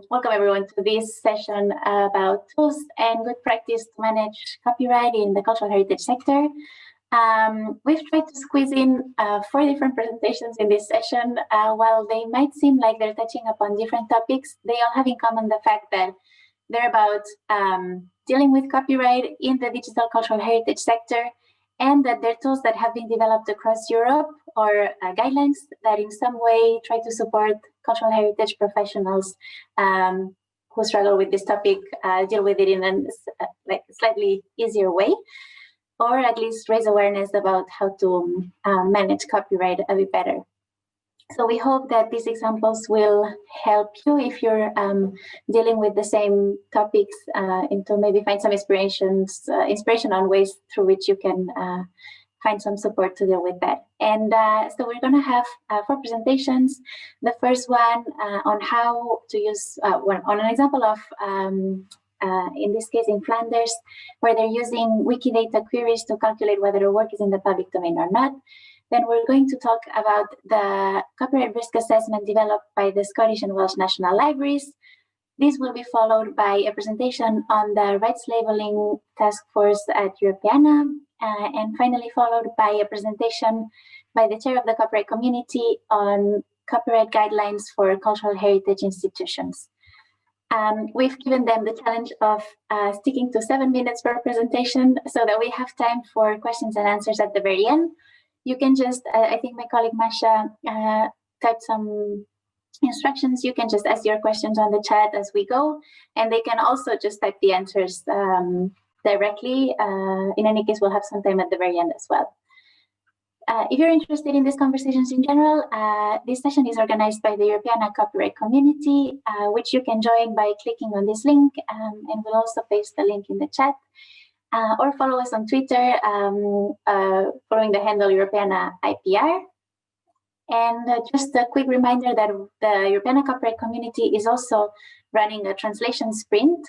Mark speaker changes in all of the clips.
Speaker 1: Welcome everyone to this session about tools and good practice to manage copyright in the cultural heritage sector. We've tried to squeeze in 4 different presentations in this session. While they might seem like they're touching upon different topics, they all have in common the fact that they're about dealing with copyright in the digital cultural heritage sector, and that they're tools that have been developed across Europe or guidelines that in some way try to support cultural heritage professionals who struggle with this topic, deal with it in a slightly easier way, or at least raise awareness about how to manage copyright a bit better. So we hope that these examples will help you if you're dealing with the same topics and to maybe find some inspiration on ways through which you can find some support to deal with that. And so we're going to have 4 presentations. The first one on how to use, on an example of, in this case in Flanders, where they're using Wikidata queries to calculate whether a work is in the public domain or not. Then we're going to talk about the copyright risk assessment developed by the Scottish and Welsh National Libraries. This will be followed by a presentation on the rights labeling task force at Europeana, and finally followed by a presentation by the chair of the copyright community on copyright guidelines for cultural heritage institutions. We've given them the challenge of sticking to 7 minutes per presentation so that we have time for questions and answers at the very end. You can just, I think my colleague Masha typed some instructions. You can just ask your questions on the chat as we go, and they can also just type the answers directly. In any case, we'll have some time at the very end as well. If you're interested in these conversations in general, this session is organized by the Europeana Copyright Community, which you can join by clicking on this link, and we'll also paste the link in the chat. Or follow us on Twitter, following the handle Europeana IPR. And just a quick reminder that the Europeana Copyright Community is also running a translation sprint.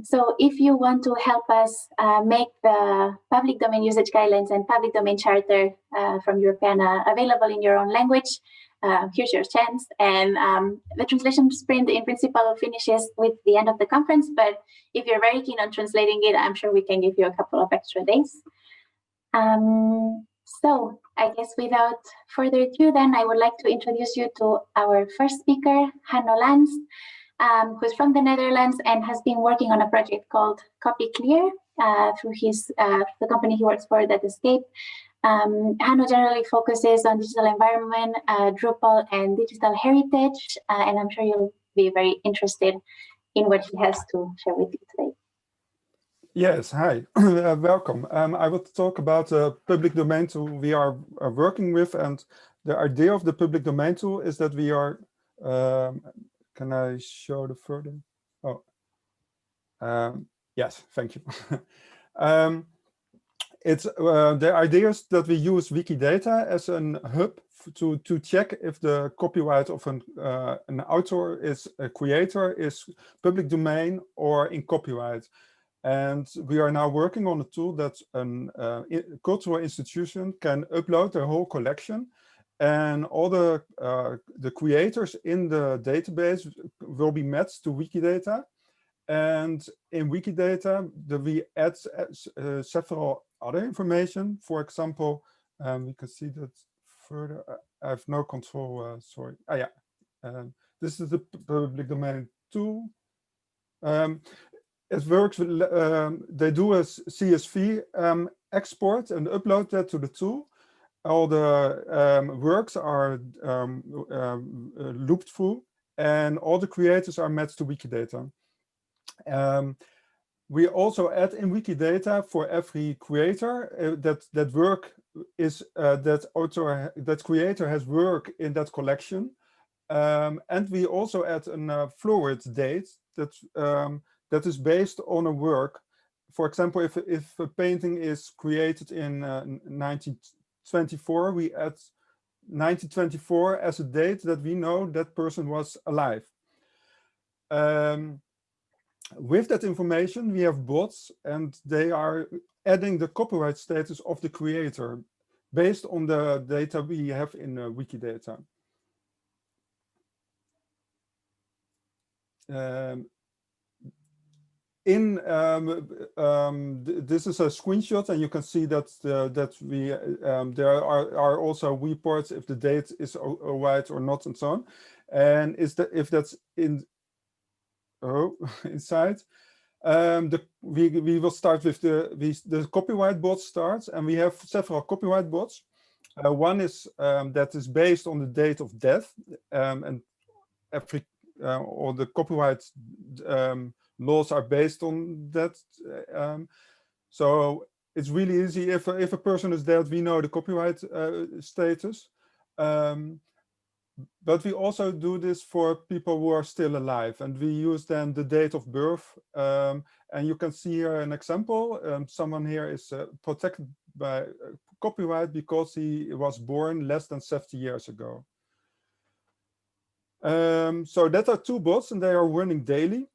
Speaker 1: So if you want to help us make the public domain usage guidelines and public domain charter from Europeana available in your own language, here's your chance. And the translation sprint in principle finishes with the end of the conference, but if you're very keen on translating it, I'm sure we can give you a couple of extra days. So I guess without further ado, then I would like to introduce you to our first speaker, Hanno Lans, who's from the Netherlands and has been working on a project called CopyClear through the company he works for, that Escape. Hanno generally focuses on digital environment, Drupal, and digital heritage, and I'm sure you'll be very interested in what he has to share with you today.
Speaker 2: Yes, hi, welcome. I will talk about the public domain tool we are working with, and the idea of the public domain tool is that we are, can I show the further? Oh, yes, thank you. It's the idea is that we use Wikidata as a hub to check if the copyright of an author is a creator is public domain or in copyright. And we are now working on a tool that a cultural institution can upload their whole collection, and all the creators in the database will be matched to Wikidata. And in Wikidata, we add several other information. For example, we can see that further. I have no control. Sorry. This is the public domain tool. It works with, they do a CSV export and upload that to the tool. All the works are looped through, and all the creators are matched to Wikidata. We also add in Wikidata for every creator that work is that creator has work in that collection, and we also add a forward date that is based on a work. For example, if a painting is created in 1924, we add 1924 as a date that we know that person was alive. With that information, we have bots, and they are adding the copyright status of the creator based on the data we have in Wikidata. um, this is a screenshot, and you can see that there are also reports if the date is right or not, and so on. And if that's inside, we will start with the copyright bot starts, and we have several copyright bots. One is that is based on the date of death, and all the copyright laws are based on that. So it's really easy. If a person is dead, we know the copyright status. But we also do this for people who are still alive, and we use then the date of birth. And you can see here an example. Someone here is protected by copyright because he was born less than 70 years ago. So that are two bots, and they are running daily.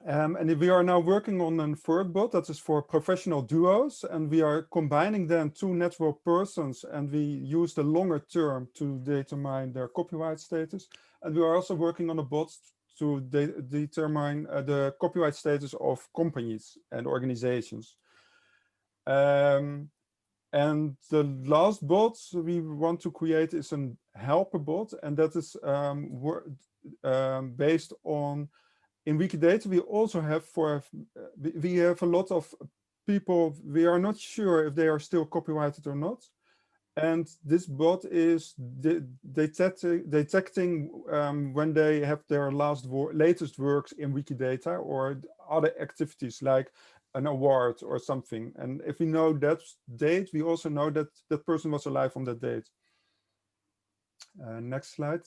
Speaker 2: And we are now working on a third bot that is for professional duos, and we are combining then two natural persons, and we use the longer term to determine their copyright status. And we are also working on a bot to determine the copyright status of companies and organizations. And the last bot we want to create is a helper bot, and that is based on, in Wikidata, we also have we have a lot of people, we are not sure if they are still copyrighted or not. And this bot is detecting when they have their latest works in Wikidata or other activities like an award or something. And if we know that date, we also know that that person was alive on that date. Next slide.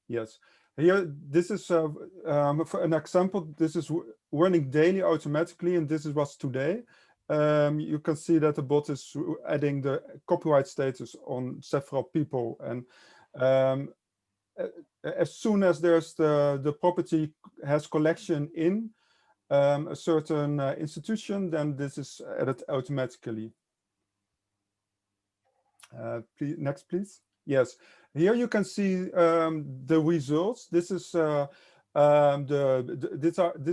Speaker 2: Yes. Here, this is for an example. This is running daily automatically, and this was today. You can see that the bot is adding the copyright status on several people, and as soon as there's the property has collection in a certain institution, then this is added automatically. Please, next, please. Yes, here you can see the results. This is these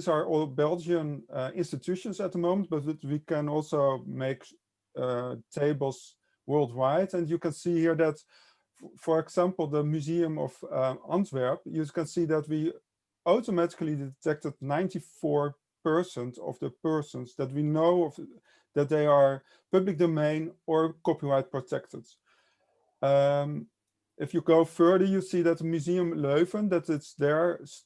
Speaker 2: are all Belgian institutions at the moment, but we can also make tables worldwide. And you can see here that, for example, the Museum of Antwerp, you can see that we automatically detected 94% of the persons that we know of, that they are public domain or copyright protected. If you go further, you see that the Museum Leuven, that it's there, is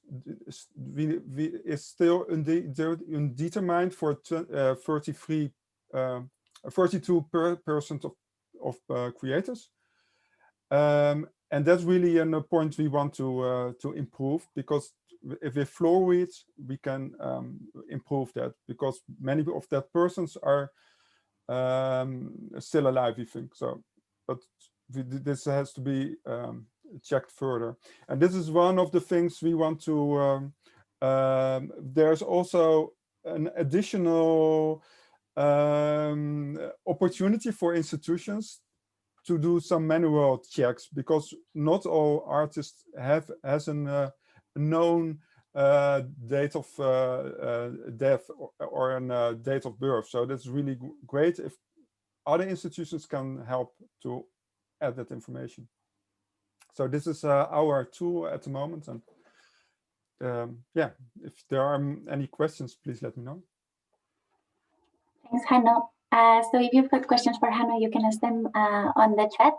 Speaker 2: still undetermined for 42% of creators. And that's really a point we want to improve, because if we floor read, we can improve that, because many of that persons are still alive, we think. So, but this has to be checked further. And this is one of the things we want to, there's also an additional opportunity for institutions to do some manual checks, because not all artists has a known date of death or a date of birth. So that's really great if other institutions can help to add that information. So this is our tool at the moment, and yeah, if there are any questions, please let me know.
Speaker 1: Thanks, Hanno. So if you've got questions for Hanno, you can ask them on the chat.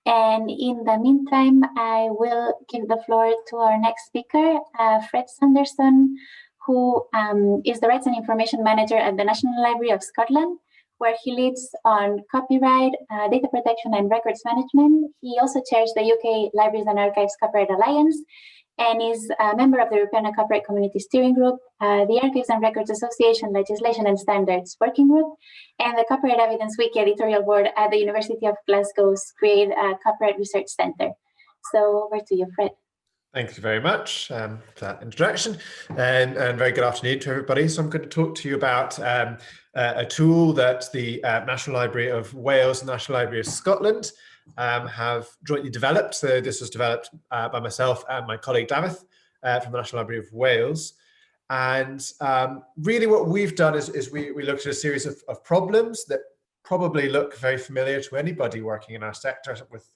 Speaker 1: And in the meantime, I will give the floor to our next speaker, Fred Saunderson, who is the Rights and Information Manager at the National Library of Scotland, where he leads on copyright, data protection, and records management. He also chairs the UK Libraries and Archives Copyright Alliance, and is a member of the European Copyright Community Steering Group, the Archives and Records Association Legislation and Standards Working Group, and the Copyright Evidence Wiki Editorial Board at the University of Glasgow's Create Copyright Research Centre. So over to you, Fred.
Speaker 3: Thank you very much for that introduction, and very good afternoon to everybody. So I'm going to talk to you about a tool that the National Library of Wales and National Library of Scotland have jointly developed. So this was developed by myself and my colleague Davith, from the National Library of Wales. And really what we've done is we looked at a series of problems that probably look very familiar to anybody working in our sector with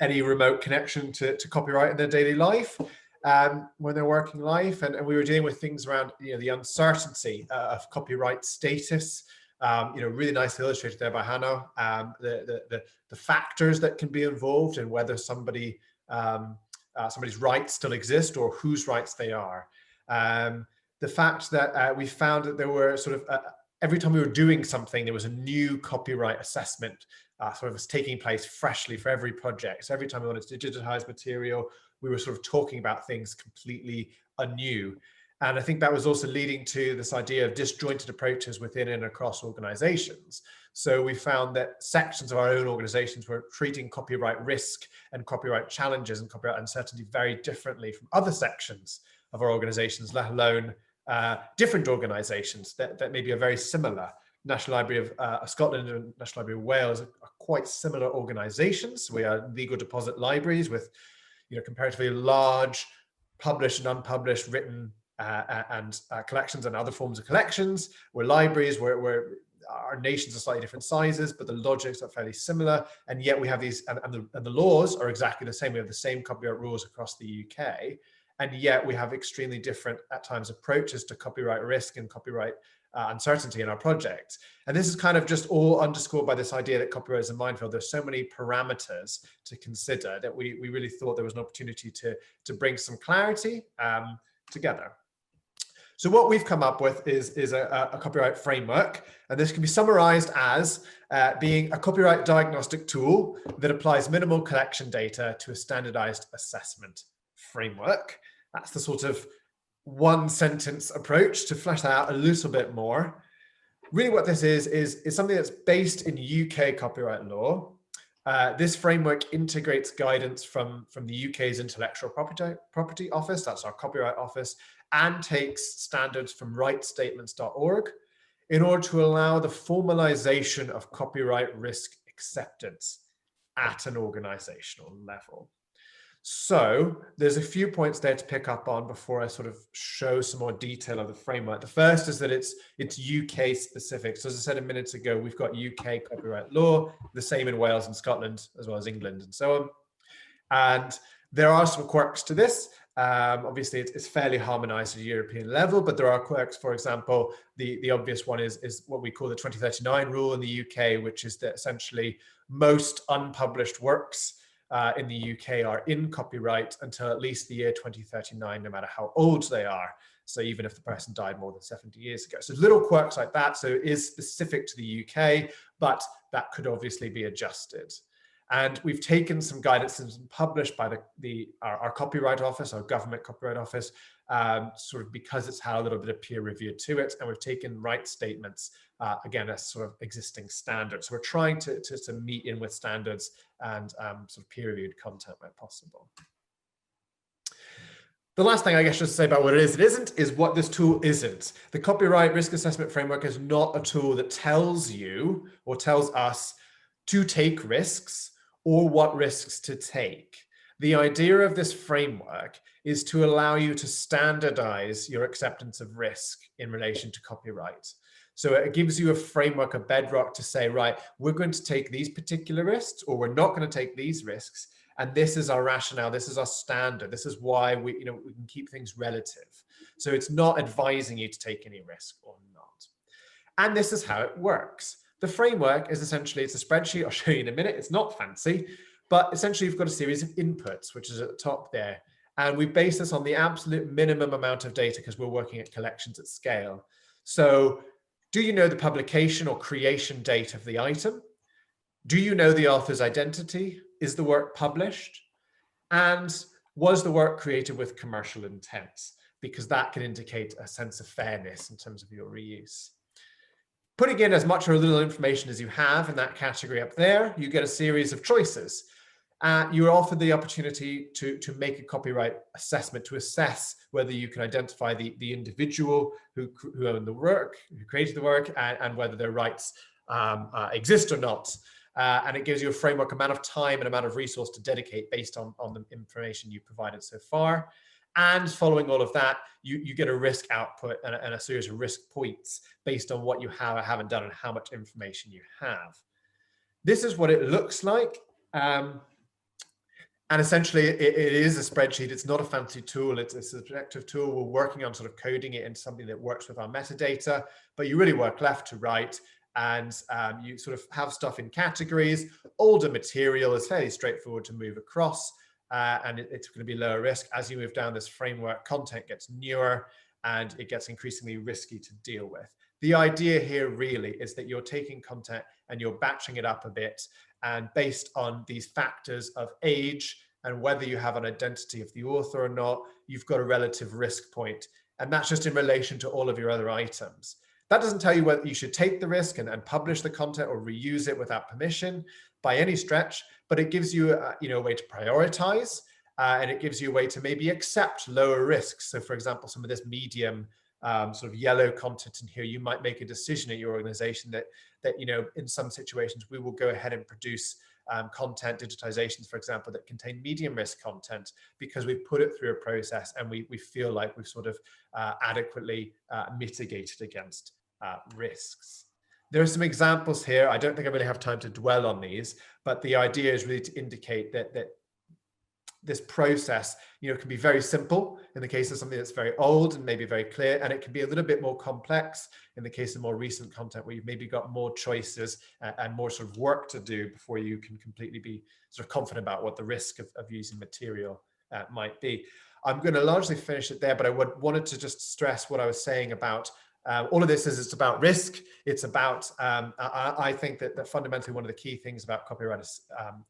Speaker 3: any remote connection to copyright in their daily life, when they're working life. And we were dealing with things around the uncertainty of copyright status, really nicely illustrated there by Hannah, the factors that can be involved in whether somebody's rights still exist or whose rights they are. The fact that we found that there were sort of, every time we were doing something, there was a new copyright assessment sort of was taking place freshly for every project. So every time we wanted to digitize material, we were sort of talking about things completely anew. And I think that was also leading to this idea of disjointed approaches within and across organizations. So we found that sections of our own organizations were treating copyright risk and copyright challenges and copyright uncertainty very differently from other sections of our organizations, let alone different organizations that maybe are very similar. National Library of Scotland and National Library of Wales are quite similar organizations. We are legal deposit libraries with comparatively large published and unpublished written and collections and other forms of collections. We're libraries where our nations are slightly different sizes, but the logics are fairly similar. And yet we have these, and the laws are exactly the same. We have the same copyright rules across the UK. And yet we have extremely different, at times, approaches to copyright risk and copyright uncertainty in our projects. And this is kind of just all underscored by this idea that copyright is a minefield. There's so many parameters to consider that we really thought there was an opportunity to bring some clarity together. So what we've come up with is a copyright framework, and this can be summarized as being a copyright diagnostic tool that applies minimal collection data to a standardized assessment framework. That's the sort of one sentence approach. To flesh that out a little bit more, really what this is something that's based in UK copyright law. This framework integrates guidance from the UK's Intellectual Property Office, that's our Copyright Office, and takes standards from rightstatements.org in order to allow the formalization of copyright risk acceptance at an organizational level. So there's a few points there to pick up on before I sort of show some more detail of the framework. The first is that it's UK specific. So as I said a minute ago, we've got UK copyright law, the same in Wales and Scotland, as well as England and so on. And there are some quirks to this. Obviously, it's fairly harmonized at a European level, but there are quirks. For example, the obvious one is what we call the 2039 rule in the UK, which is that essentially most unpublished works in the UK are in copyright until at least the year 2039, no matter how old they are. So even if the person died more than 70 years ago. So little quirks like that. So it is specific to the UK, but that could obviously be adjusted. And we've taken some guidance that's been published by our Copyright Office, our government Copyright Office, sort of because it's had a little bit of peer review to it. And we've taken right statements, again, as sort of existing standards. So we're trying to meet in with standards and sort of peer reviewed content where possible. The last thing I guess just to say about what it is and isn't is what this tool isn't. The Copyright Risk Assessment Framework is not a tool that tells you or tells us to take risks or what risks to take. The idea of this framework is to allow you to standardize your acceptance of risk in relation to copyright. So it gives you a framework, a bedrock to say, right, we're going to take these particular risks, or we're not going to take these risks. And this is our rationale. This is our standard. This is why we can keep things relative. So it's not advising you to take any risk or not. And this is how it works. The framework is essentially, it's a spreadsheet. I'll show you in a minute. It's not fancy, but essentially you've got a series of inputs, which is at the top there. And we base this on the absolute minimum amount of data because we're working at collections at scale. So do you know the publication or creation date of the item? Do you know the author's identity? Is the work published? And was the work created with commercial intent? Because that can indicate a sense of fairness in terms of your reuse. Putting in as much or little information as you have in that category up there, you get a series of choices. You are offered the opportunity to make a copyright assessment to assess whether you can identify the individual who owned the work, who created the work, and whether their rights exist or not. And it gives you a framework, amount of time and amount of resource to dedicate based on the information you provided so far. And following all of that, you get a risk output and a series of risk points based on what you have or haven't done and how much information you have. This is what it looks like. And essentially, it is a spreadsheet. It's not a fancy tool. It's a subjective tool. We're working on sort of coding it into something that works with our metadata, but you really work left to right. And you sort of have stuff in categories. Older material is fairly straightforward to move across, and it's going to be lower risk. As you move down this framework, content gets newer, and it gets increasingly risky to deal with. The idea here really is that you're taking content and you're batching it up a bit, and based on these factors of age and whether you have an identity of the author or not, you've got a relative risk point. And that's just in relation to all of your other items. That doesn't tell you whether you should take the risk and publish the content or reuse it without permission by any stretch, but it gives you a way to prioritize, and it gives you a way to maybe accept lower risks. So for example, some of this medium sort of yellow content in here, you might make a decision at your organization that in some situations we will go ahead and produce content digitizations, for example, that contain medium risk content because we've put it through a process and we feel like we've sort of adequately mitigated against risks. There are some examples here. I don't think I really have time to dwell on these, but the idea is really to indicate that this process, can be very simple in the case of something that's very old and maybe very clear, and it can be a little bit more complex in the case of more recent content where you've maybe got more choices and more sort of work to do before you can completely be sort of confident about what the risk of using material might be. I'm going to largely finish it there, but I wanted to just stress what I was saying about all of this is it's about risk. It's about, I think that fundamentally one of the key things about copyright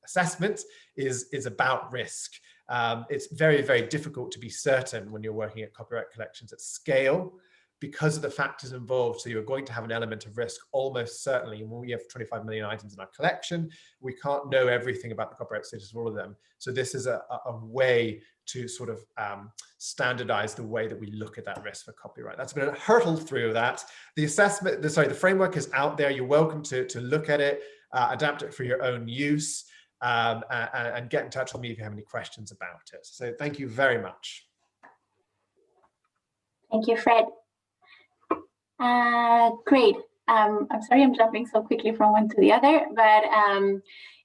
Speaker 3: assessment is about risk. It's very, very difficult to be certain when you're working at copyright collections at scale because of the factors involved. So you're going to have an element of risk almost certainly. When we have 25 million items in our collection, we can't know everything about the copyright status of all of them. So this is a way to sort of standardize the way that we look at that risk for copyright. That's been a hurdle through that. The framework is out there. You're welcome to look at it, adapt it for your own use, and get in touch with me if you have any questions about it. So thank you very much.
Speaker 1: Thank you, Fred. Great. I'm sorry I'm jumping so quickly from one to the other, but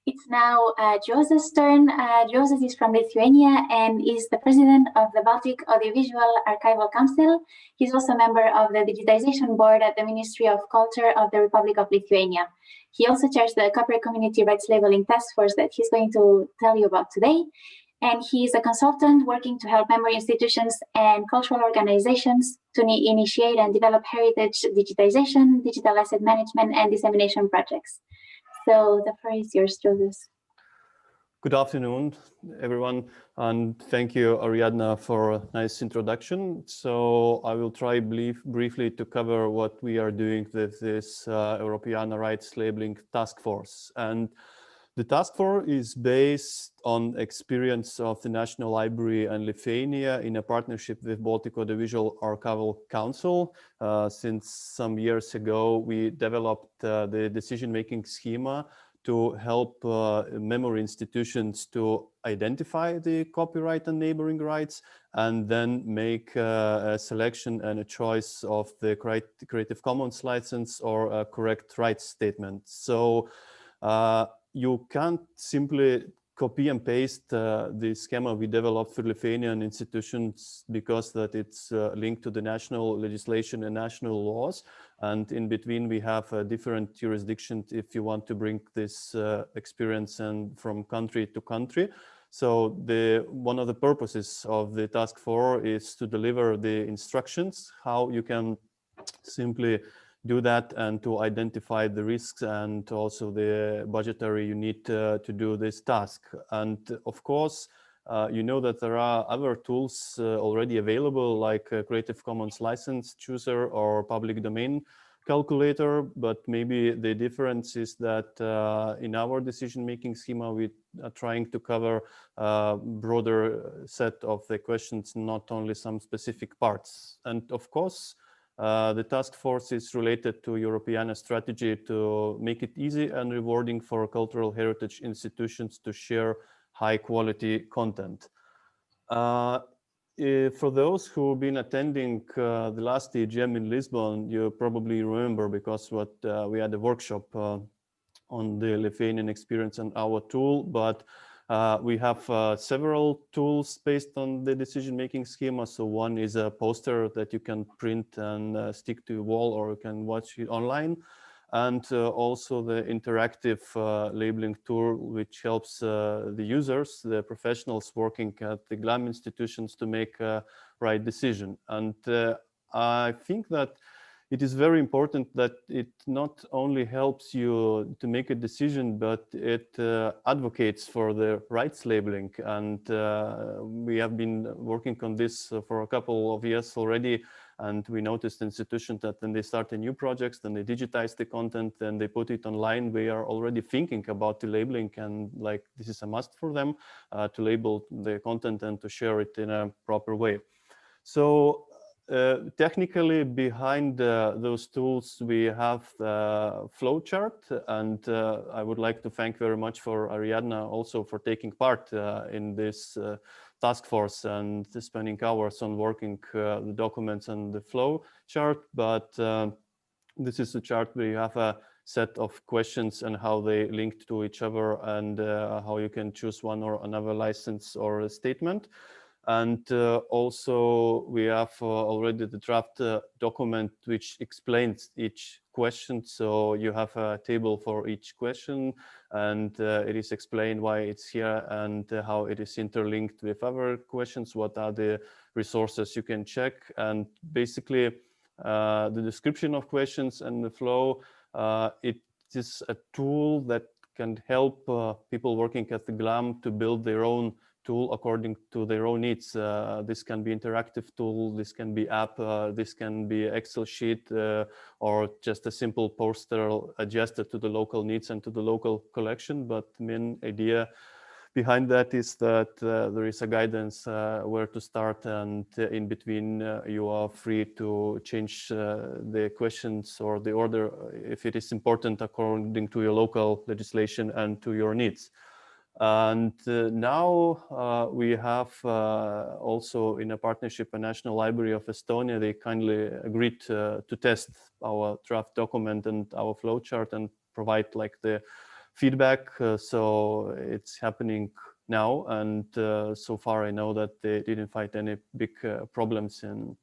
Speaker 1: it's now Joseph's turn. Joseph is from Lithuania and is the president of the Baltic Audiovisual Archival Council. He's also a member of the Digitization Board at the Ministry of Culture of the Republic of Lithuania. He also chairs the Copyright Community Rights Labeling Task Force that he's going to tell you about today. And he's a consultant working to help memory institutions and cultural organizations to initiate and develop heritage digitization, digital asset management, and dissemination projects. So the floor is yours, Joseph.
Speaker 4: Good afternoon, everyone, and thank you, Ariadna, for a nice introduction. So I will try briefly to cover what we are doing with this European Rights Labeling Task Force. And the task force is based on experience of the National Library and Lithuania in a partnership with Baltic Audiovisual Archival Council. Since some years ago, we developed the decision-making schema to help memory institutions to identify the copyright and neighboring rights, and then make a selection and a choice of the Creative Commons license or a correct rights statement. So you can't simply copy and paste the schema we developed for Lithuanian institutions because that it's linked to the national legislation and national laws. And in between, we have different jurisdictions if you want to bring this experience and from country to country. So one of the purposes of the task force is to deliver the instructions, how you can simply do that and to identify the risks and also the budgetary you need to do this task. And of course, you know that there are other tools already available like Creative Commons license chooser or public domain calculator, but maybe the difference is that in our decision-making schema, we are trying to cover a broader set of the questions, not only some specific parts. And of course, the task force is related to European strategy to make it easy and rewarding for cultural heritage institutions to share high quality content. For those who've been attending the last AGM in Lisbon, you probably remember because we had a workshop on the Lithuanian experience and our tool, but we have several tools based on the decision-making schema. So one is a poster that you can print and stick to a wall, or you can watch it online. And also the interactive labeling tool, which helps the users, the professionals working at the GLAM institutions to make a right decision. And I think that it is very important that it not only helps you to make a decision, but it advocates for the rights labeling. And we have been working on this for a couple of years already. And we noticed institutions that when they start a new projects, then they digitize the content, then they put it online. We are already thinking about the labeling, and like this is a must for them to label the content and to share it in a proper way. So technically behind those tools, we have the flow chart, and I would like to thank very much for Ariadna also for taking part in this task force and spending hours on working the documents and the flow chart. But this is a chart where you have a set of questions and how they link to each other, and how you can choose one or another license or a statement. And also we have already the draft document which explains each question. So you have a table for each question, and it is explained why it's here and how it is interlinked with other questions, what are the resources you can check. And basically the description of questions and the flow, it is a tool that can help people working at the GLAM to build their own tool according to their own needs. This can be interactive tool, this can be app, this can be Excel sheet, or just a simple poster adjusted to the local needs and to the local collection. But the main idea behind that is that there is a guidance where to start, and in between you are free to change the questions or the order if it is important according to your local legislation and to your needs. And now we have also in a partnership, a National Library of Estonia. They kindly agreed to test our draft document and our flowchart and provide like the feedback. So it's happening now. And so far I know that they didn't find any big problems in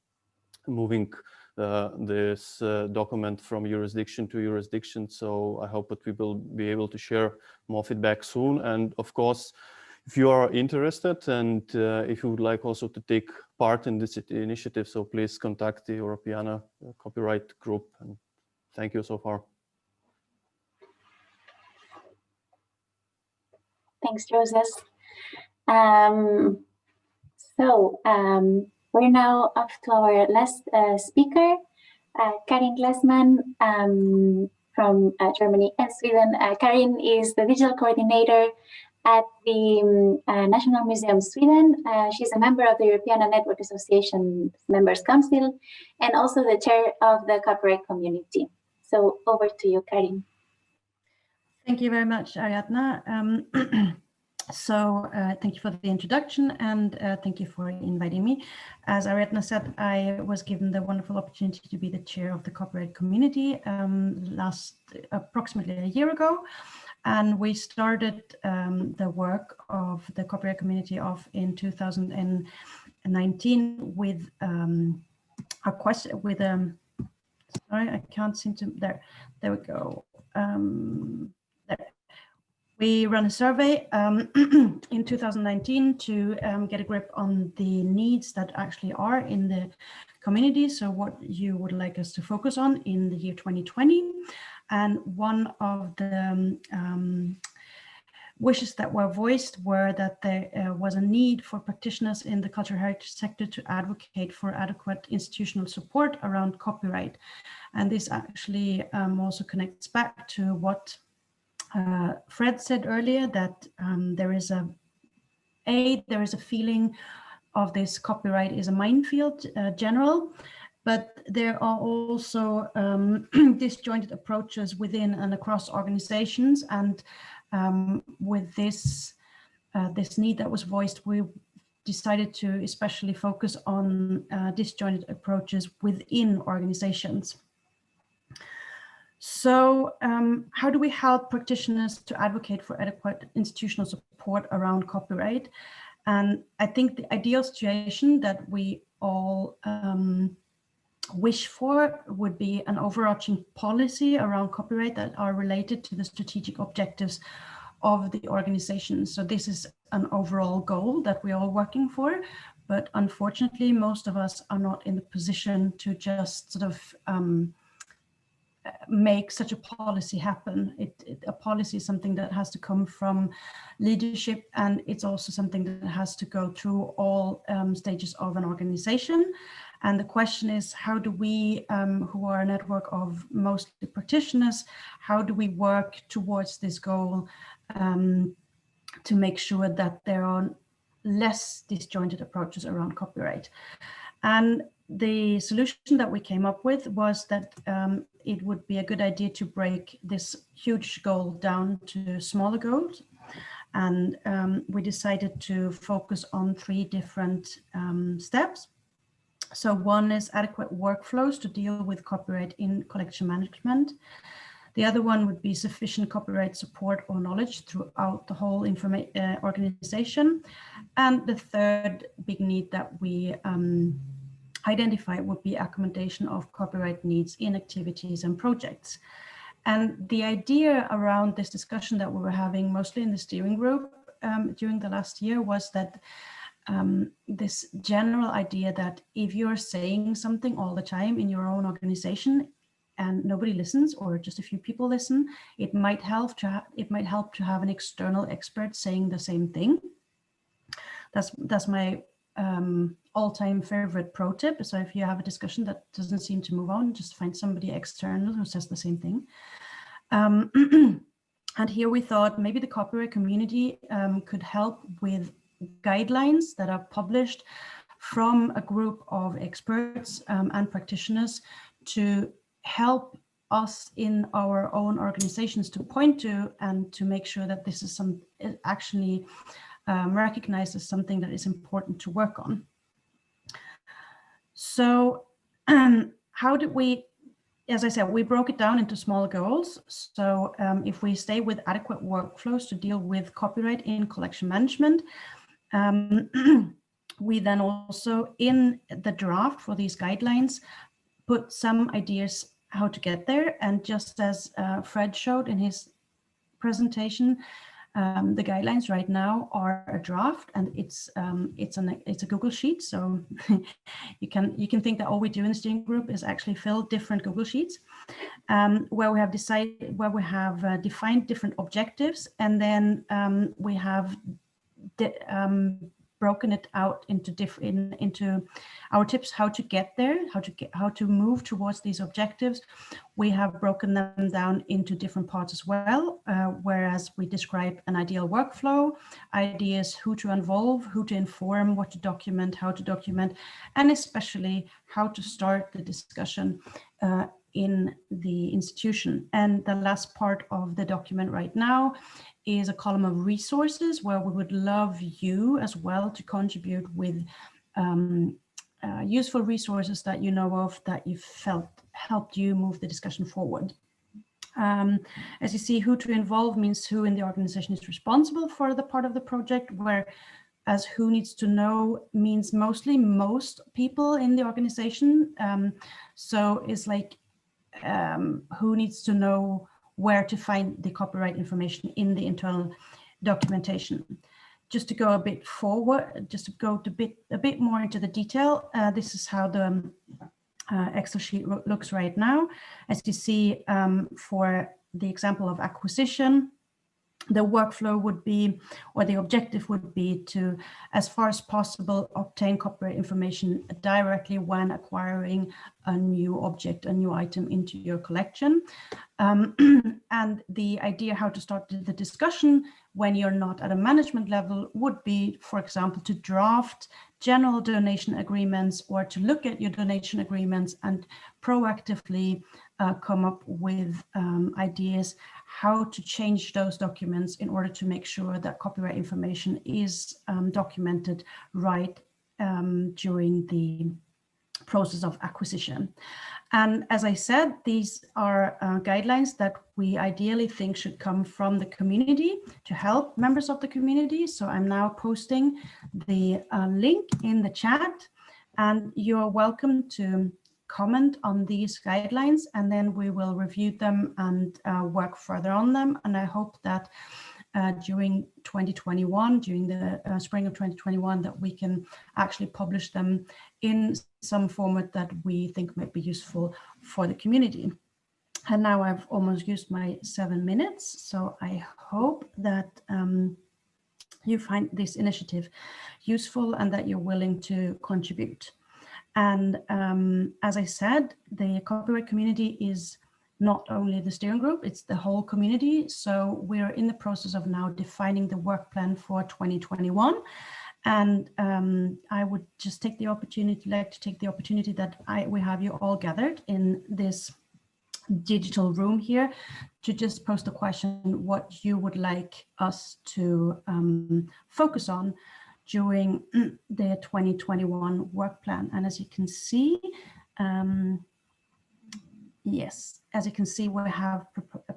Speaker 4: moving this document from jurisdiction to jurisdiction. So I hope that we will be able to share more feedback soon. And of course, if you are interested and if you would like also to take part in this initiative, so please contact the Europeana copyright group. And thank you so far.
Speaker 1: Thanks, Joseph. We're now up to our last speaker, Karin Glaseman from Germany and Sweden. Karin is the digital coordinator at the National Museum Sweden. She's a member of the European Network Association Members Council and also the chair of the copyright community. So over to you, Karin.
Speaker 5: Thank you very much, Ariadna. Thank you for the introduction, and thank you for inviting me. As Ariadna said, I was given the wonderful opportunity to be the chair of the copyright community approximately a year ago. And we started the work of the copyright community off in 2019 with a question with sorry, I can't seem to, there we go. There. We ran a survey in 2019 to get a grip on the needs that actually are in the community. So what you would like us to focus on in the year 2020. And one of the wishes that were voiced were that there was a need for practitioners in the cultural heritage sector to advocate for adequate institutional support around copyright. And this actually also connects back to what Fred said earlier, that there is a feeling of this copyright is a minefield general, but there are also disjointed approaches within and across organizations. And with this need that was voiced, we decided to especially focus on disjointed approaches within organizations. So how do we help practitioners to advocate for adequate institutional support around copyright? And I think the ideal situation that we all wish for would be an overarching policy around copyright that are related to the strategic objectives of the organization. So this is an overall goal that we're all working for, but unfortunately, most of us are not in the position to just sort of make such a policy happen. A policy is something that has to come from leadership, and it's also something that has to go through all stages of an organization. And the question is, how do we, who are a network of mostly practitioners, how do we work towards this goal to make sure that there are less disjointed approaches around copyright? And the solution that we came up with was that it would be a good idea to break this huge goal down to smaller goals. And we decided to focus on 3 different steps. So one is adequate workflows to deal with copyright in collection management. The other one would be sufficient copyright support or knowledge throughout the whole organization. And the third big need that we identify would be accommodation of copyright needs in activities and projects. And the idea around this discussion that we were having mostly in the steering group during the last year was that this general idea that if you're saying something all the time in your own organization and nobody listens, or just a few people listen, it might help to have an external expert saying the same thing. That's my all-time favorite pro tip. So if you have a discussion that doesn't seem to move on, just find somebody external who says the same thing. And here we thought maybe the copyright community could help with guidelines that are published from a group of experts and practitioners to help us in our own organizations to point to and to make sure that this is actually recognized as something that is important to work on. So how did we, as I said, we broke it down into small goals. So if we stay with adequate workflows to deal with copyright in collection management, we then also in the draft for these guidelines put some ideas how to get there. And just as Fred showed in his presentation, the guidelines right now are a draft, and it's a Google sheet. So you can think that all we do in the steering group is actually fill different Google sheets where we have defined different objectives, and then we have broken it out into our tips how to get there, how to move towards these objectives. We have broken them down into different parts as well, whereas we describe an ideal workflow, ideas who to involve, who to inform, what to document, how to document, and especially how to start the discussion in the institution. And the last part of the document right now is a column of resources where we would love you as well to contribute with useful resources that you know of that you felt helped you move the discussion forward. As you see, who to involve means who in the organization is responsible for the part of the project, whereas who needs to know means mostly most people in the organization. So it's like who needs to know where to find the copyright information in the internal documentation. Just to go a bit forward, just to go a bit more into the detail, this is how the Excel sheet looks right now. As you see, for the example of acquisition, the workflow would be, or the objective would be to, as far as possible, obtain copyright information directly when acquiring a new object, a new item into your collection. And the idea how to start the discussion when you're not at a management level would be, for example, to draft general donation agreements or to look at your donation agreements and proactively come up with ideas how to change those documents in order to make sure that copyright information is documented right during the process of acquisition. And as I said, these are guidelines that we ideally think should come from the community to help members of the community. So I'm now posting the link in the chat, and you're welcome to comment on these guidelines, and then we will review them and work further on them. And I hope that during 2021, during the spring of 2021, that we can actually publish them in some format that we think might be useful for the community. And now I've almost used my 7 minutes, so I hope that you find this initiative useful and that you're willing to contribute. And as I said, the copyright community is not only the steering group, it's the whole community. So we're in the process of now defining the work plan for 2021. And I would just take the opportunity, that we have you all gathered in this digital room here to just post a question, what you would like us to focus on during the 2021 work plan. And as you can see, yes, as you can see, we have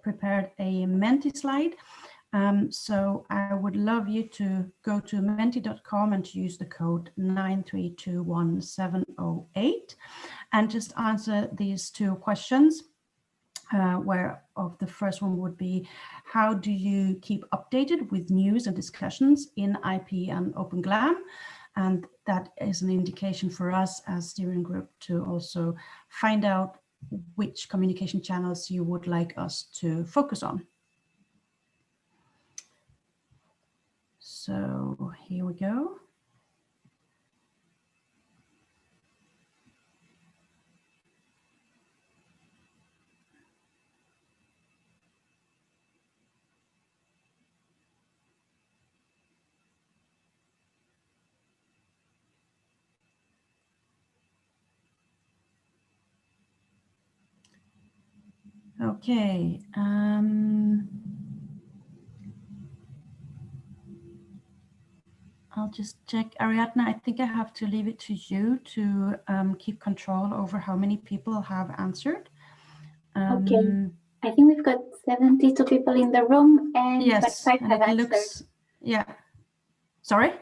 Speaker 5: prepared a Menti slide. So I would love you to go to menti.com and to use the code 9321708 and just answer these 2 questions. Where of the first one would be, how do you keep updated with news and discussions in IP and Open GLAM? And that is an indication for us as steering group to also find out which communication channels you would like us to focus on. So here we go. Okay. I'll just check. Ariadna, I think I have to leave it to you to keep control over how many people have answered.
Speaker 1: Okay. I think we've got 72 people in the room, and
Speaker 5: yes,
Speaker 1: 25
Speaker 5: and
Speaker 1: have
Speaker 5: it
Speaker 1: answered.
Speaker 5: looks, yeah. Sorry,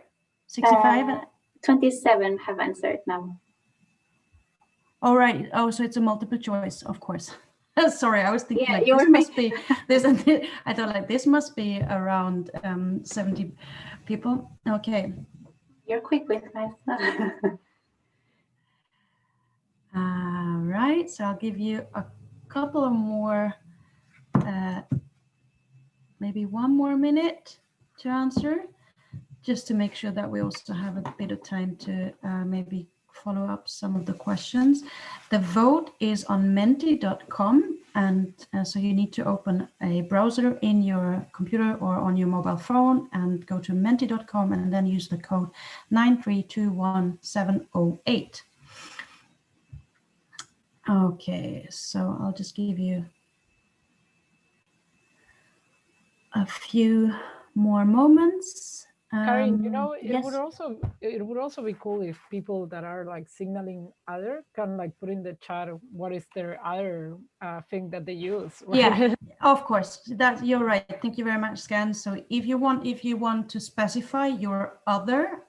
Speaker 5: 65?
Speaker 1: 27 have answered now.
Speaker 5: All right. Oh, so it's a multiple choice, of course. Sorry, I was thinking like
Speaker 1: this
Speaker 5: must be this. I thought like this must be around 70 people. Okay.
Speaker 1: You're quick with math.
Speaker 5: All right. So I'll give you a couple of more, maybe 1 more minute to answer, just to make sure that we also have a bit of time to maybe follow up some of the questions. The vote is on menti.com, and so you need to open a browser in your computer or on your mobile phone and go to menti.com and then use the code 9321708. Okay, so I'll just give you a few more moments.
Speaker 6: Karin, you know, it
Speaker 5: yes.
Speaker 6: would also be cool if people that are like signaling other can like put in the chat what is their other thing that they use. Right?
Speaker 5: Yeah, of course. That you're right. Thank you very much, Scan. So if you want to specify your other,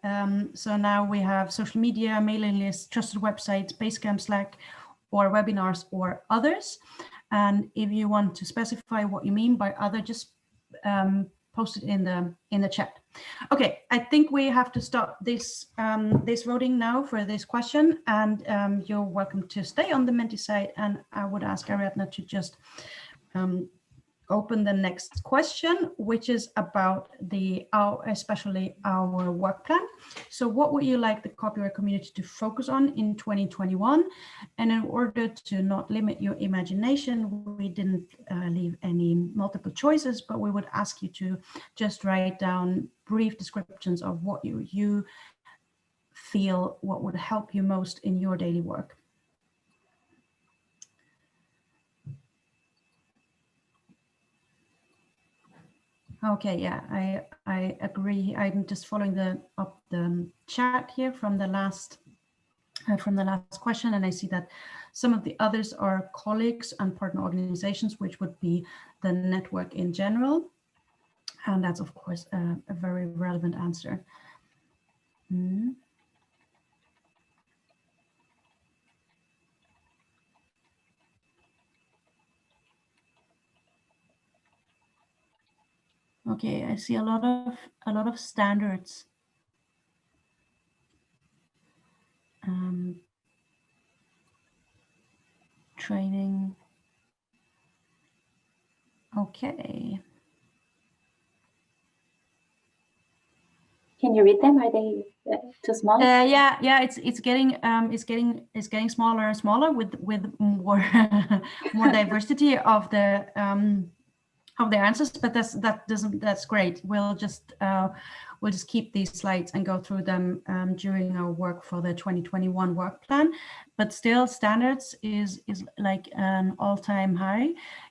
Speaker 5: so now we have social media, mailing lists, trusted websites, Basecamp, Slack, or webinars or others. And if you want to specify what you mean by other, just post it in the chat. Okay, I think we have to stop this this voting now for this question, and you're welcome to stay on the Menti side. And I would ask Ariadna to just open the next question, which is about especially our work plan. So what would you like the copyright community to focus on in 2021? And in order to not limit your imagination, we didn't leave any multiple choices, but we would ask you to just write down brief descriptions of what you feel what would help you most in your daily work. Okay, yeah, I agree. I'm just following the chat here from the last question, and I see that some of the others are colleagues and partner organizations, which would be the network in general, and that's of course a very relevant answer. Okay, I see a lot of standards. Training. Okay.
Speaker 1: Can you read them? Are they too small?
Speaker 5: Yeah, it's getting smaller and smaller with more more diversity of the answers, but that's great. We'll just keep these slides and go through them during our work for the 2021 work plan. But still, standards is like an all-time high.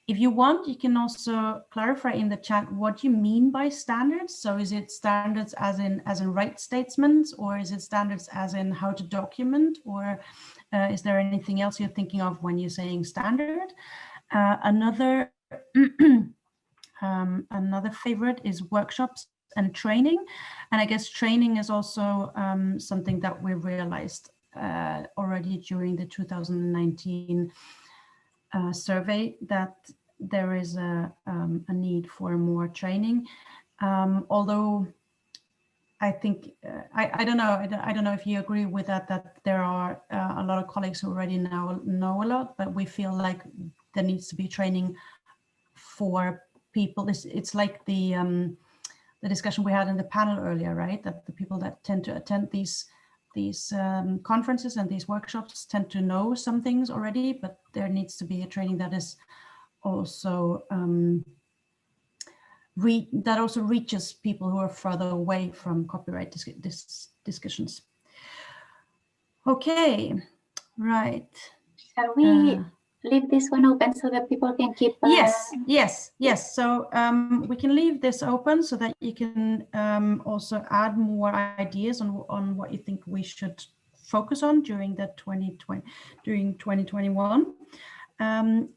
Speaker 5: If you want, you can also clarify in the chat what you mean by standards. So is it standards as in right statements, or is it standards as in how to document, or is there anything else you're thinking of when you're saying standard? Another another favorite is workshops and training. And I guess training is also something that we realized already during the 2019 survey, that there is a need for more training. Although I think, I don't know if you agree with that there are a lot of colleagues who already now know a lot, but we feel like there needs to be training for people. It's like the discussion we had in the panel earlier, right? That the people that tend to attend these conferences and these workshops tend to know some things already, but there needs to be a training that is also that also reaches people who are further away from copyright discussions. Okay, right.
Speaker 1: Shall we leave this one open so that people can keep?
Speaker 5: Yes. So we can leave this open so that you can also add more ideas on what you think we should focus on during 2021. And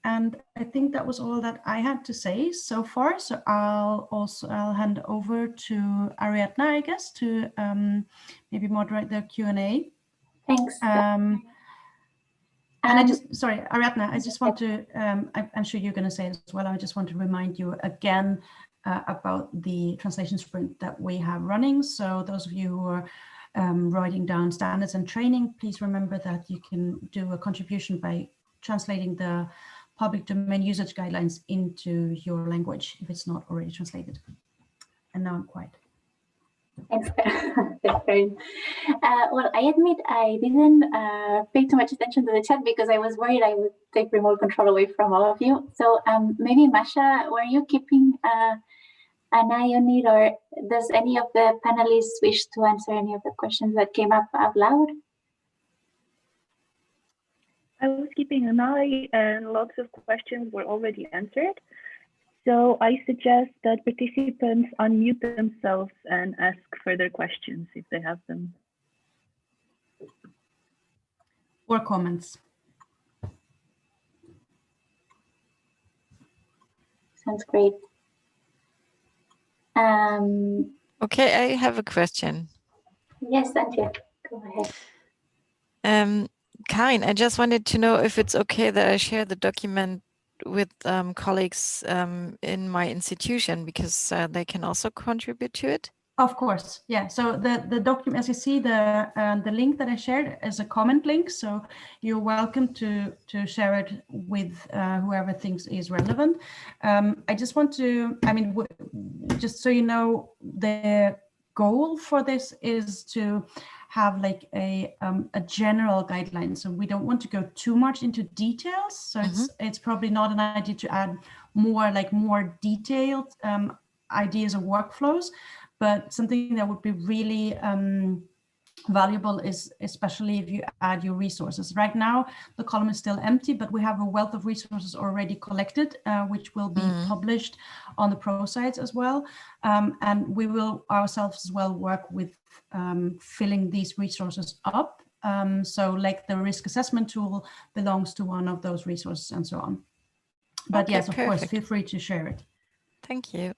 Speaker 5: I think that was all that I had to say so far. So I'll hand over to Ariadna, I guess, to maybe moderate the Q&A.
Speaker 1: Thanks.
Speaker 5: And Ariadna, I just want to, I'm sure you're going to say it as well, I just want to remind you again about the translation sprint that we have running. So those of you who are writing down standards and training, please remember that you can do a contribution by translating the public domain usage guidelines into your language if it's not already translated. And now I'm quiet.
Speaker 1: Thanks, Karin. Well, I admit I didn't pay too much attention to the chat because I was worried I would take remote control away from all of you. So maybe Masha, were you keeping an eye on it, or does any of the panelists wish to answer any of the questions that came up out loud?
Speaker 7: I was keeping an eye, and lots of questions were already answered. So I suggest that participants unmute themselves and ask further questions if they have them.
Speaker 5: Or comments.
Speaker 1: Sounds great.
Speaker 8: Okay, I have a question.
Speaker 1: Yes, Antje, go ahead.
Speaker 8: Karin, I just wanted to know if it's okay that I share the document with colleagues in my institution, because they can also contribute to it.
Speaker 5: Of course, yeah. So the document, as you see, the link that I shared is a comment link. So you're welcome to share it with whoever thinks is relevant. I just want to, just so you know, the goal for this is to have like a general guideline. So we don't want to go too much into details. So it's probably not an idea to add more detailed ideas or workflows, but something that would be really valuable is especially if you add your resources. Right now, the column is still empty, but we have a wealth of resources already collected, which will be published on the pro sites as well. And we will ourselves as well work with filling these resources up. So like the risk assessment tool belongs to one of those resources and so on. But
Speaker 8: Okay,
Speaker 5: yes, of course,
Speaker 8: perfect.
Speaker 5: feel free to share it.
Speaker 8: Thank you.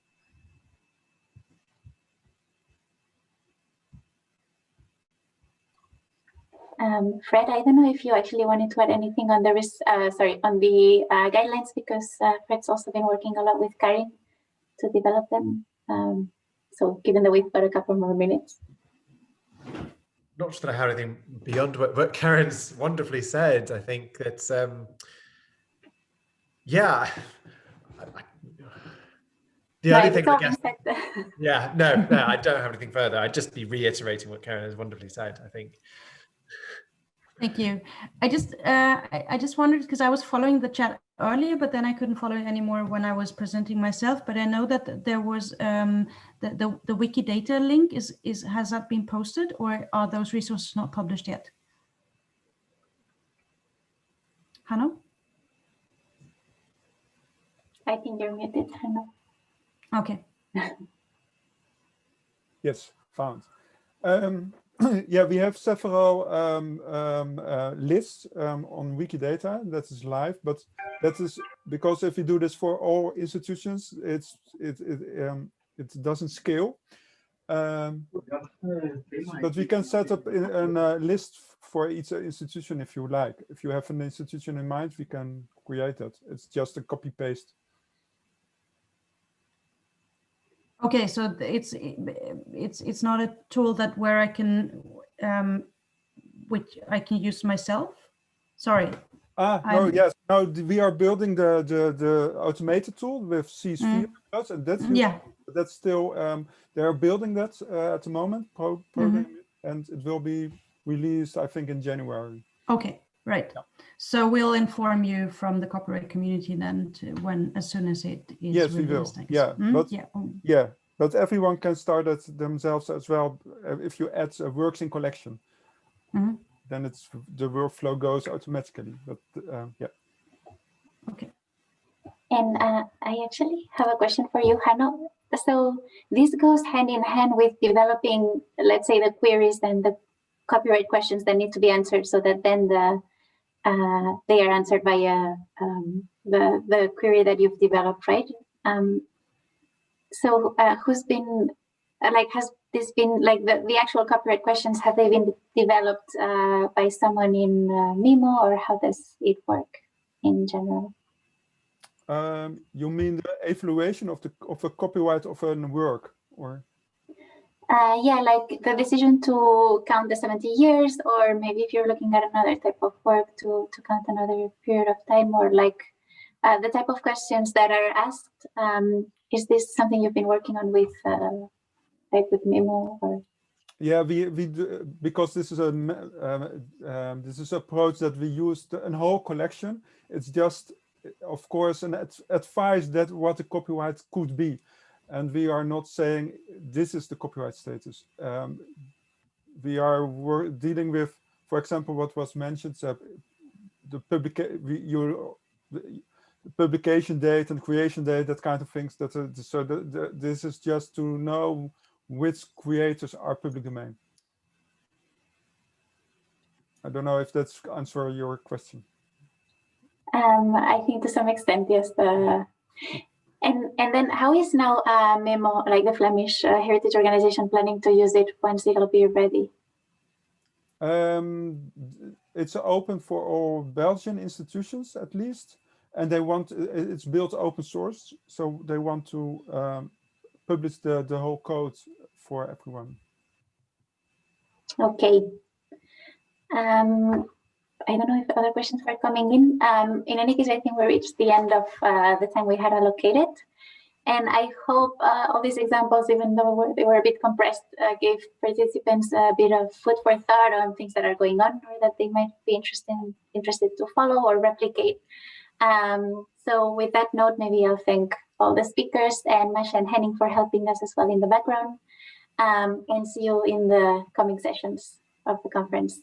Speaker 1: Fred, I don't know if you actually wanted to add anything on the guidelines, because Fred's also been working a lot with Karin to develop them. So given that we've got a couple more minutes.
Speaker 3: Not sure that I have anything beyond what Karin's wonderfully said. I think that's, yeah. The only thing, I guess, yeah, no, I don't have anything further. I'd just be reiterating what Karin has wonderfully said, I think.
Speaker 5: Thank you. I just wondered, because I was following the chat earlier, but then I couldn't follow it anymore when I was presenting myself. But I know that there was the Wikidata link has that been posted, or are those resources not published yet? Hanno?
Speaker 1: I think you're muted, Hanno.
Speaker 5: Okay.
Speaker 2: Yes, found. Yeah, we have several lists on Wikidata that is live, but that is because if you do this for all institutions, it doesn't scale. But we can set up a list for each institution if you like. If you have an institution in mind, we can create it. It's just a copy paste.
Speaker 5: Okay, so it's not a tool that where I can which I can use myself. Sorry.
Speaker 2: No, yes, no. We are building the automated tool with C-Sphere, and that's still they are building that at the moment, and it will be released, I think, in January.
Speaker 5: Okay, right. Yeah. So we'll inform you from the copyright community then as soon as it is released.
Speaker 2: We will. Yeah, but everyone can start it themselves as well if you add works in collection. Then the workflow goes automatically. But yeah.
Speaker 5: Okay.
Speaker 1: And I actually have a question for you, Hanno. So this goes hand in hand with developing, let's say, the queries and the copyright questions that need to be answered, so that then they are answered via the query that you've developed, right? So who's been has this been the actual copyright questions, have they been developed by someone in MIMO, or how does it work in general?
Speaker 2: You mean the evaluation of a copyright of a work, or?
Speaker 1: Yeah, like the decision to count the 70 years, or maybe if you're looking at another type of work to count another period of time, or the type of questions that are asked. Is this something you've been working on with with MIMO, or? Yeah,
Speaker 2: we do, because this is an approach that we use in whole collection. It's just, of course, an advice that what the copyright could be, and we are not saying this is the copyright status. We are dealing with, for example, what was mentioned, the publication date and creation date, that kind of things. This is just to know which creators are public domain. I don't know if that's answer your question.
Speaker 1: I think to some extent, yes. And then how is now MIMO, like the Flemish Heritage Organization, planning to use it once it'll be ready?
Speaker 2: It's open for all Belgian institutions, at least, and they want it's built open source, so they want to publish the whole code for everyone.
Speaker 1: Okay. I don't know if other questions are coming in. In any case, I think we reached the end of the time we had allocated. And I hope all these examples, even though they were a bit compressed, gave participants a bit of food for thought on things that are going on, or that they might be interested to follow or replicate. So with that note, maybe I'll thank all the speakers and Masha and Henning for helping us as well in the background, and see you in the coming sessions. of the conference.